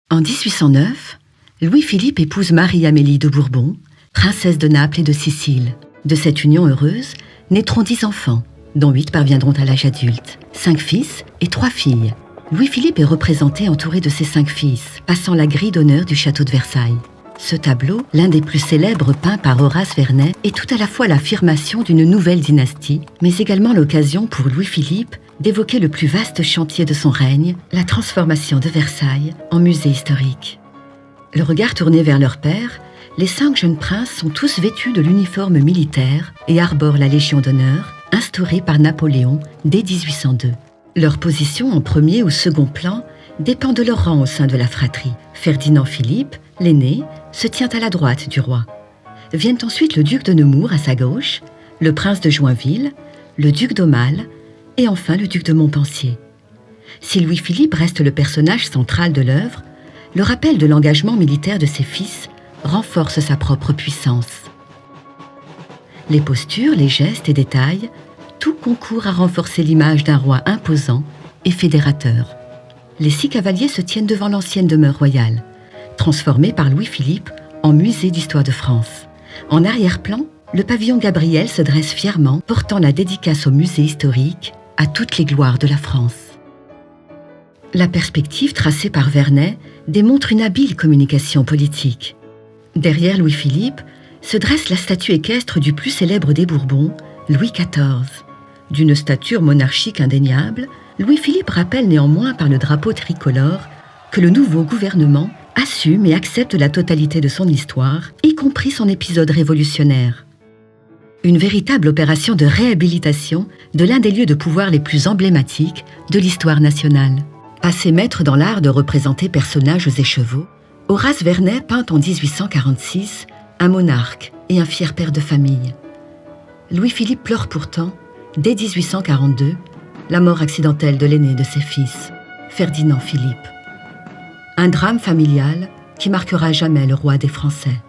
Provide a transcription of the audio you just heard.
En 1809, Louis-Philippe épouse Marie-Amélie de Bourbon, princesse de Naples et de Sicile. De cette union heureuse naîtront 10 enfants, dont 8 parviendront à l'âge adulte, 5 fils et 3 filles. Louis-Philippe est représenté entouré de ses 5 fils, passant la grille d'honneur du château de Versailles. Ce tableau, l'un des plus célèbres peints par Horace Vernet, est tout à la fois l'affirmation d'une nouvelle dynastie, mais également l'occasion pour Louis-Philippe d'évoquer le plus vaste chantier de son règne, la transformation de Versailles en musée historique. Le regard tourné vers leur père, les 5 jeunes princes sont tous vêtus de l'uniforme militaire et arborent la Légion d'honneur, instaurée par Napoléon dès 1802. Leur position en premier ou second plan dépend de leur rang au sein de la fratrie. Ferdinand Philippe, l'aîné, se tient à la droite du roi. Viennent ensuite le duc de Nemours à sa gauche, le prince de Joinville, le duc d'Aumale et enfin le duc de Montpensier. Si Louis-Philippe reste le personnage central de l'œuvre, le rappel de l'engagement militaire de ses fils renforce sa propre puissance. Les postures, les gestes et détails, tout concourt à renforcer l'image d'un roi imposant et fédérateur. Les 6 cavaliers se tiennent devant l'ancienne demeure royale, transformée par Louis-Philippe en musée d'histoire de France. En arrière-plan, le pavillon Gabriel se dresse fièrement, portant la dédicace au musée historique à toutes les gloires de la France. La perspective tracée par Vernet démontre une habile communication politique. Derrière Louis-Philippe se dresse la statue équestre du plus célèbre des Bourbons, Louis XIV. D'une stature monarchique indéniable, Louis-Philippe rappelle néanmoins par le drapeau tricolore que le nouveau gouvernement assume et accepte la totalité de son histoire, y compris son épisode révolutionnaire. Une véritable opération de réhabilitation de l'un des lieux de pouvoir les plus emblématiques de l'histoire nationale. Passé maître dans l'art de représenter personnages et chevaux, Horace Vernet peint en 1846 un monarque et un fier père de famille. Louis-Philippe pleure pourtant, dès 1842, la mort accidentelle de l'aîné de ses fils, Ferdinand Philippe. Un drame familial qui marquera à jamais le roi des Français.